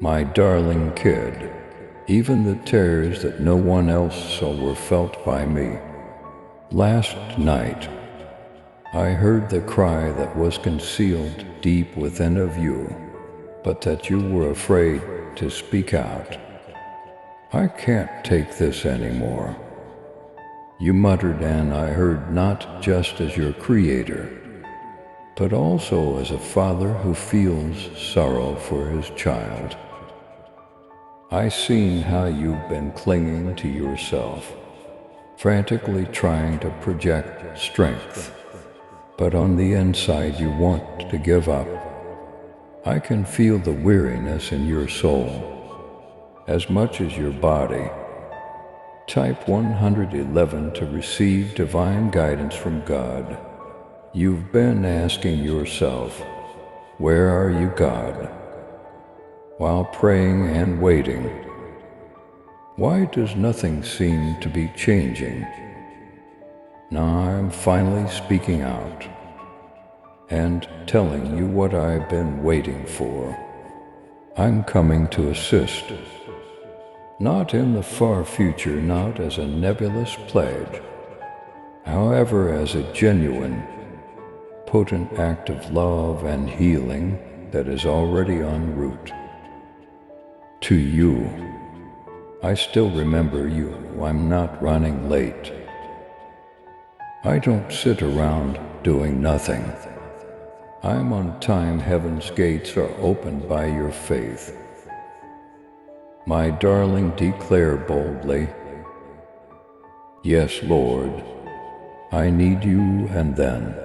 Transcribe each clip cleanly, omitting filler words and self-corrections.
My darling kid, even the tears that no one else saw were felt by me. Last night, I heard the cry that was concealed deep within of you, but that you were afraid to speak out. I can't take this anymore. You muttered, and I heard, not just as your creator, but also as a father who feels sorrow for his child. I seen how you've been clinging to yourself, frantically trying to project strength, but on the inside you want to give up. I can feel the weariness in your soul, as much as your body. Type 111 to receive divine guidance from God. You've been asking yourself, where are you, God? While praying and waiting. Why does nothing seem to be changing? Now I'm finally speaking out and telling you what I've been waiting for. I'm coming to assist. Not in the far future, not as a nebulous pledge, however as a genuine, potent act of love and healing that is already en route. To you, I still remember you. I'm not running late. I don't sit around doing nothing. I'm on time. Heaven's gates are opened by your faith. My darling, declare boldly, yes, Lord, I need you. And then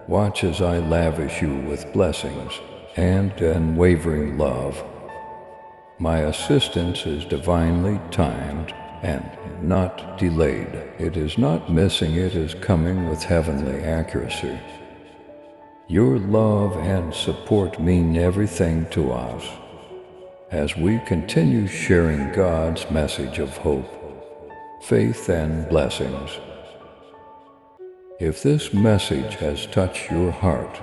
watch as I lavish you with blessings and unwavering love. My assistance is divinely timed and not delayed. It is not missing, it is coming with heavenly accuracy. Your love and support mean everything to us as we continue sharing God's message of hope, faith, and blessings. If this message has touched your heart,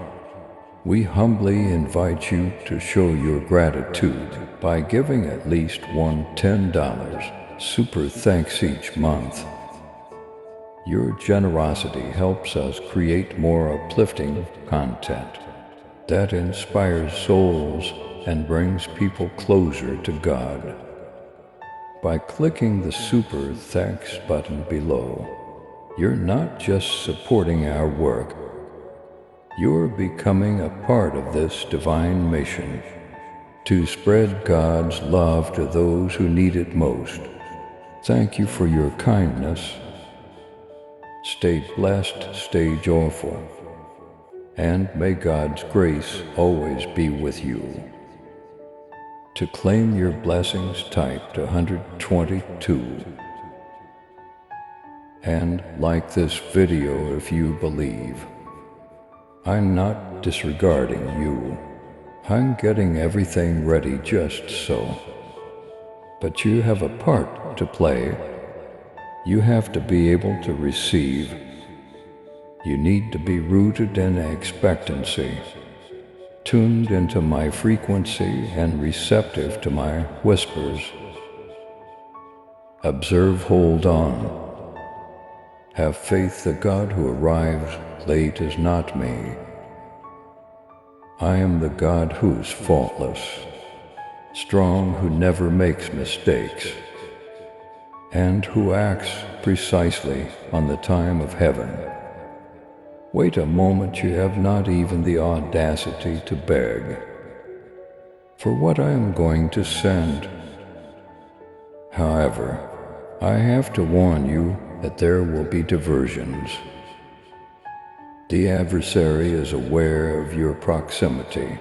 we humbly invite you to show your gratitude by giving at least one $10 super thanks each month. Your generosity helps us create more uplifting content that inspires souls and brings people closer to God. By clicking the super thanks button below, you're not just supporting our work, you're becoming a part of this divine mission to spread God's love to those who need it most. Thank you for your kindness. Stay blessed, stay joyful, and may God's grace always be with you. To claim your blessings, type to 122. And like this video if you believe. I'm not disregarding you. I'm getting everything ready just so. But you have a part to play. You have to be able to receive. You need to be rooted in expectancy, tuned into my frequency and receptive to my whispers. Observe, hold on. Have faith that God who arrives late is not me. I am the God who's faultless, strong, who never makes mistakes, and who acts precisely on the time of heaven. Wait a moment, you have not even the audacity to beg for what I am going to send. However, I have to warn you that there will be diversions. The adversary is aware of your proximity.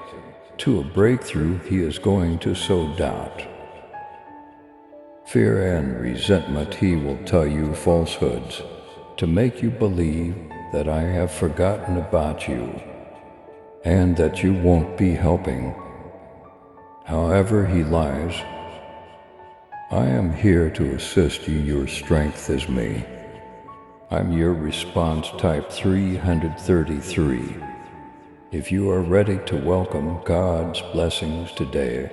To a breakthrough, he is going to sow doubt, fear, and resentment. He will tell you falsehoods to make you believe that I have forgotten about you and that you won't be helping. However he lies, I am here to assist you. Your strength is me. I'm your response, type 333. If you are ready to welcome God's blessings today,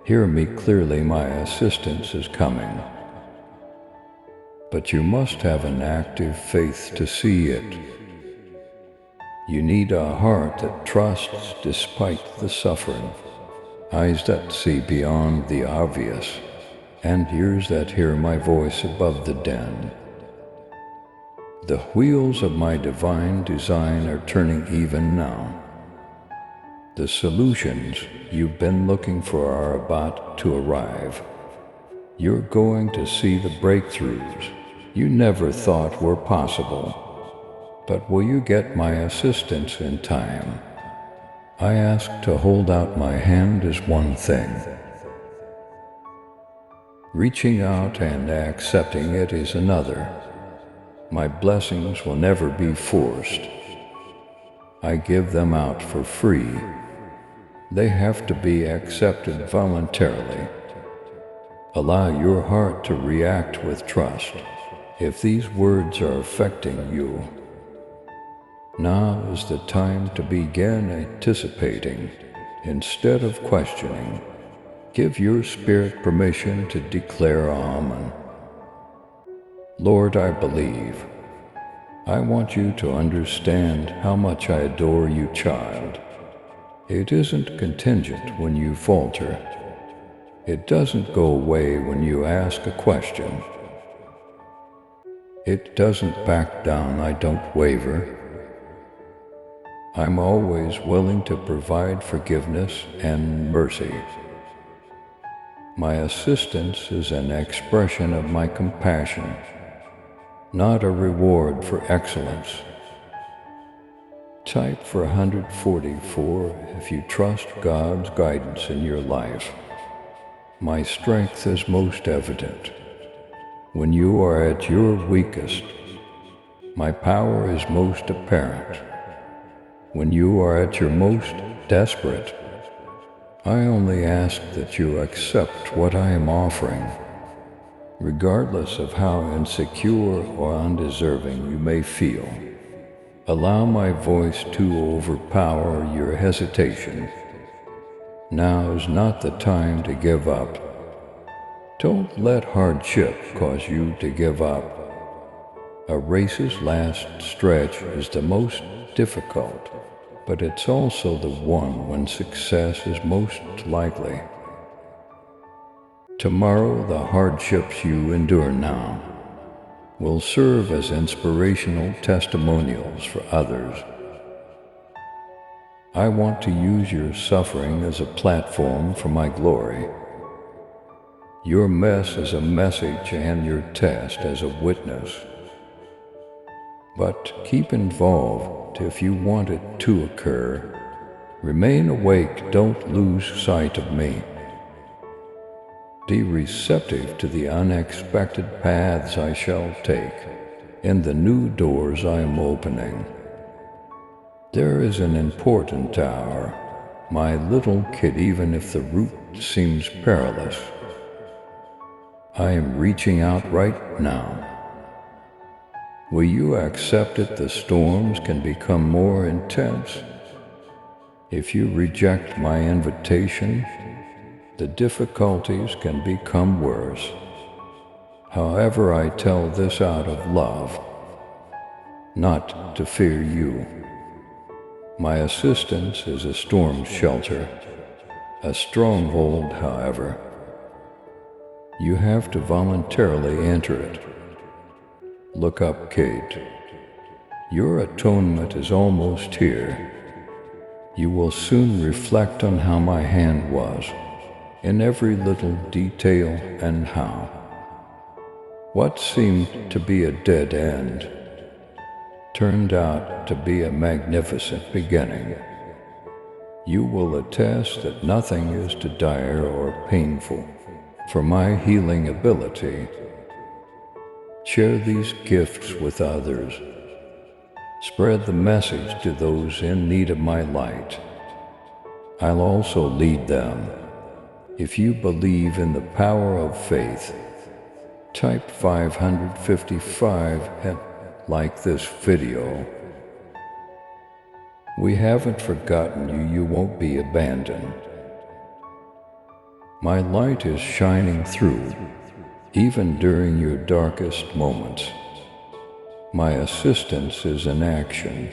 Hear me clearly, my assistance is coming. But you must have an active faith to see it. You need a heart that trusts despite the suffering, eyes that see beyond the obvious, and ears that hear my voice above the din. The wheels of my divine design are turning even now. The solutions you've been looking for are about to arrive. You're going to see the breakthroughs you never thought were possible. But will you get my assistance in time? I ask to hold out my hand is one thing. Reaching out and accepting it is another. My blessings will never be forced. I give them out for free. They have to be accepted voluntarily. Allow your heart to react with trust. If these words are affecting you, now is the time to begin anticipating instead of questioning. Give your spirit permission to declare Amen. Lord, I believe. I want you to understand how much I adore you, child. It isn't contingent when you falter. It doesn't go away when you ask a question. It doesn't back down, I don't waver. I'm always willing to provide forgiveness and mercy. My assistance is an expression of my compassion, not a reward for excellence. Type for 144 if you trust God's guidance in your life. My strength is most evident. When you are at your weakest, my power is most apparent. When you are at your most desperate, I only ask that you accept what I am offering, regardless of how insecure or undeserving you may feel. Allow my voice to overpower your hesitation. Now is not the time to give up. Don't let hardship cause you to give up. A race's last stretch is the most difficult, but it's also the one when success is most likely. Tomorrow, the hardships you endure now will serve as inspirational testimonials for others. I want to use your suffering as a platform for my glory. Your mess as a message and your test as a witness. But keep involved if you want it to occur. Remain awake, don't lose sight of me. Be receptive to the unexpected paths I shall take and the new doors I am opening. There is an important hour, my little kid, even if the route seems perilous. I am reaching out right now. Will you accept it? The storms can become more intense. If you reject my invitation, the difficulties can become worse. However, I tell this out of love, not to fear you. My assistance is a storm shelter, a stronghold, however. You have to voluntarily enter it. Look up, Kate. Your atonement is almost here. You will soon reflect on how my hand was, in every little detail, and how what seemed to be a dead end turned out to be a magnificent beginning. You will attest that nothing is too dire or painful for my healing ability. Share these gifts with others. Spread the message to those in need of my light. I'll also lead them. If you believe in the power of faith, type 555 and like this video. We haven't forgotten you. You won't be abandoned. My light is shining through, even during your darkest moments. My assistance is in action,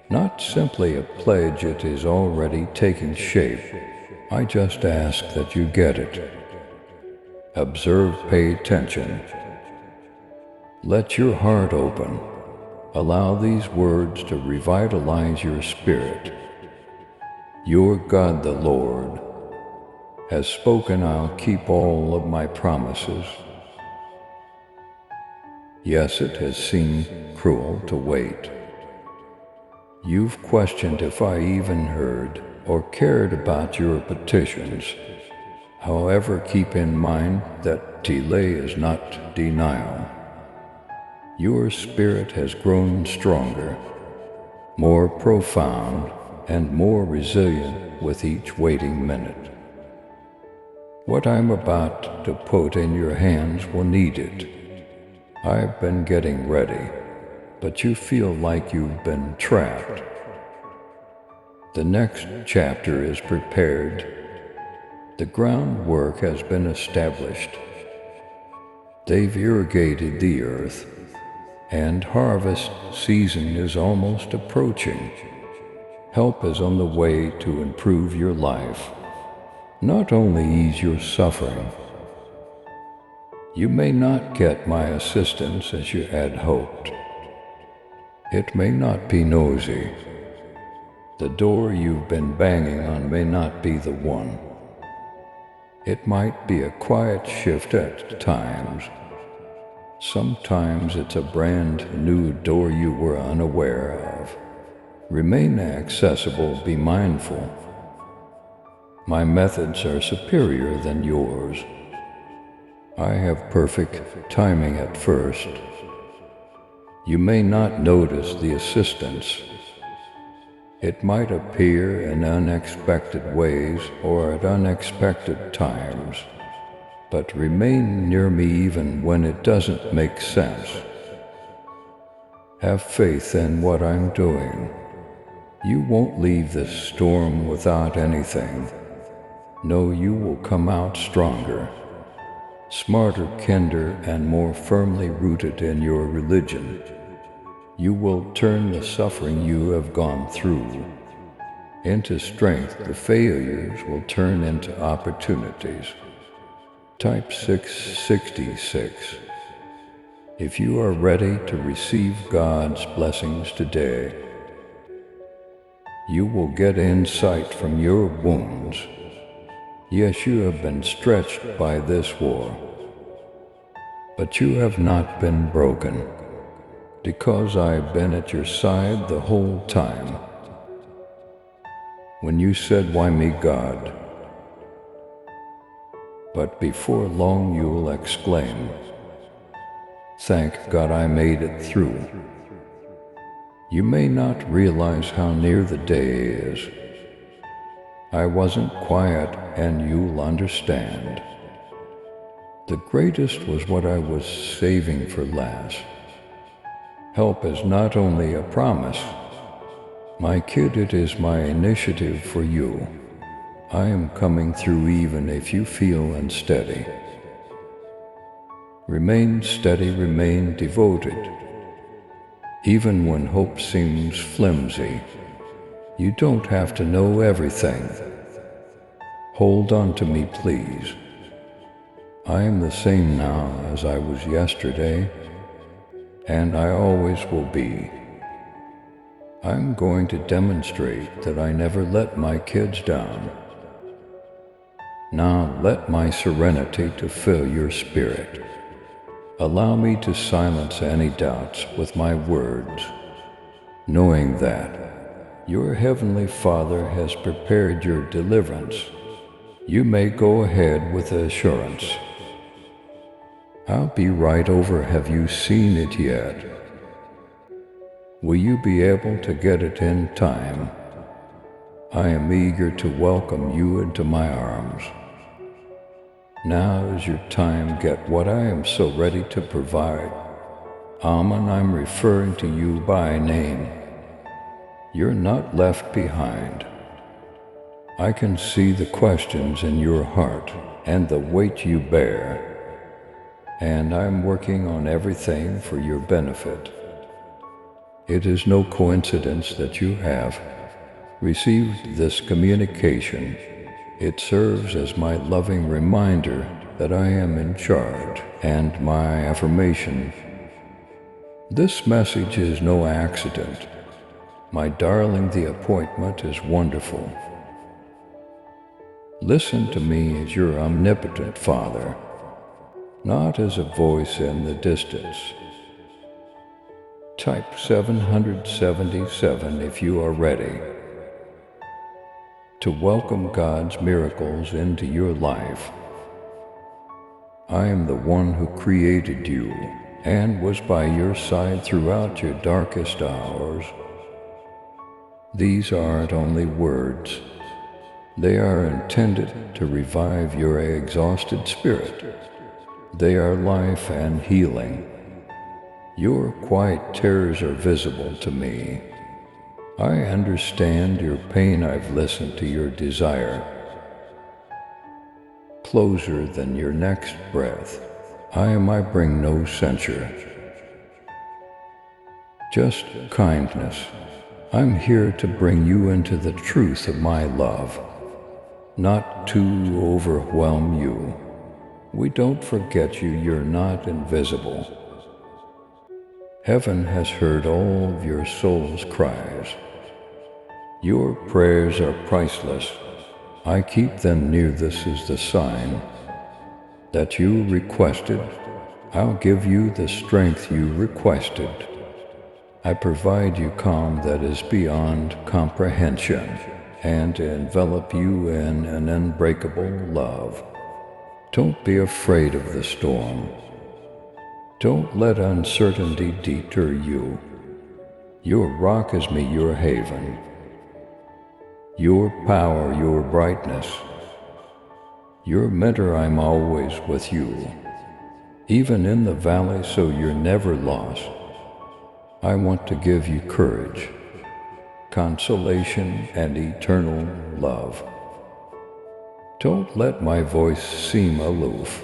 not simply a pledge. It is already taking shape. I just ask that you get it. Observe, pay attention. Let your heart open. Allow these words to revitalize your spirit. Your God the Lord has spoken. I'll keep all of my promises. Yes, it has seemed cruel to wait. You've questioned if I even heard or cared about your petitions. However, keep in mind that delay is not denial. Your spirit has grown stronger, more profound, and more resilient with each waiting minute. What I'm about to put in your hands will need it. I've been getting ready, but you feel like you've been trapped. The next chapter is prepared. The groundwork has been established. They've irrigated the earth, and harvest season is almost approaching. Help is on the way to improve your life, not only ease your suffering. You may not get my assistance as you had hoped. It may not be nosy. The door you've been banging on may not be the one. It might be a quiet shift at times. Sometimes it's a brand new door you were unaware of. Remain accessible, be mindful. My methods are superior than yours. I have perfect timing at first. You may not notice the assistance. It might appear in unexpected ways or at unexpected times, but remain near me even when it doesn't make sense. Have faith in what I'm doing. You won't leave this storm without anything. No, you will come out stronger, smarter, kinder, and more firmly rooted in your religion. You will turn the suffering you have gone through into strength. The failures will turn into opportunities. Type 666. If you are ready to receive God's blessings today, you will get insight from your wounds. Yes, you have been stretched by this war, but you have not been broken, because I've been at your side the whole time. When you said, "Why me, God?" But before long you'll exclaim, "Thank God I made it through." You may not realize how near the day is. I wasn't quiet, and you'll understand. The greatest was what I was saving for last. Help is not only a promise. My kid, it is my initiative for you. I am coming through even if you feel unsteady. Remain steady, remain devoted. Even when hope seems flimsy, you don't have to know everything. Hold on to me, please. I am the same now as I was yesterday, and I always will be. I'm going to demonstrate that I never let my kids down. Now let my serenity to fill your spirit. Allow me to silence any doubts with my words, knowing that your Heavenly Father has prepared your deliverance. You may go ahead with assurance. I'll be right over. Have you seen it yet? Will you be able to get it in time? I am eager to welcome you into my arms. Now is your time. Get what I am so ready to provide. Amen. I'm referring to you by name. You're not left behind. I can see the questions in your heart and the weight you bear, and I'm working on everything for your benefit. It is no coincidence that you have received this communication. It serves as my loving reminder that I am in charge, and my affirmation. This message is no accident. My darling, the appointment is wonderful. Listen to me as your omnipotent Father, not as a voice in the distance. Type 777 if you are ready to welcome God's miracles into your life. I am the one who created you and was by your side throughout your darkest hours. These aren't only words. They are intended to revive your exhausted spirit. They are life and healing. Your quiet tears are visible to me. I understand your pain. I've listened to your desire. Closer than your next breath. I bring no censure, just kindness. I'm here to bring you into the truth of my love, not to overwhelm you. We don't forget you. You're not invisible. Heaven has heard all of your soul's cries. Your prayers are priceless. I keep them near. This is the sign that you requested. I'll give you the strength you requested. I provide you calm that is beyond comprehension and envelop you in an unbreakable love. Don't be afraid of the storm. Don't let uncertainty deter you. Your rock is me, your haven, your power, your brightness. Your mentor, I'm always with you, even in the valley, so you're never lost. I want to give you courage, consolation, and eternal love. Don't let my voice seem aloof.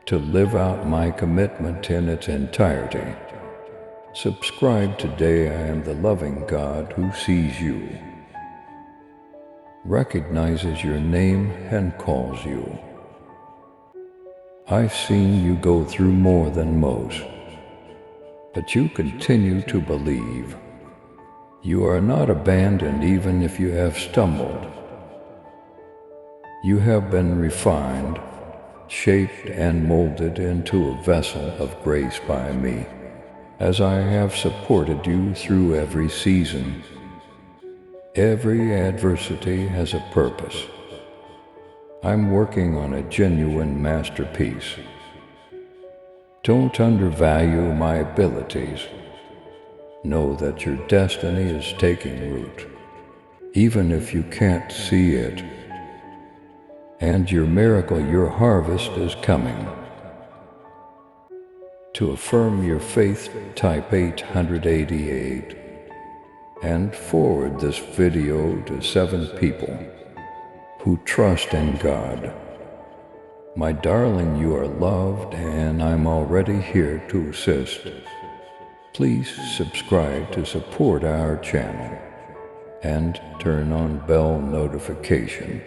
To live out my commitment in its entirety. Subscribe today. I am the loving God who sees you, recognizes your name, and calls you. I've seen you go through more than most, but you continue to believe. You are not abandoned even if you have stumbled. You have been refined, shaped, and molded into a vessel of grace by me, as I have supported you through every season. Every adversity has a purpose. I'm working on a genuine masterpiece. Don't undervalue my abilities. Know that your destiny is taking root, even if you can't see it. And your miracle, your harvest is coming. To affirm your faith, type 888 and forward this video to 7 people who trust in God. My darling, you are loved, and I'm already here to assist. Please subscribe to support our channel and turn on bell notification.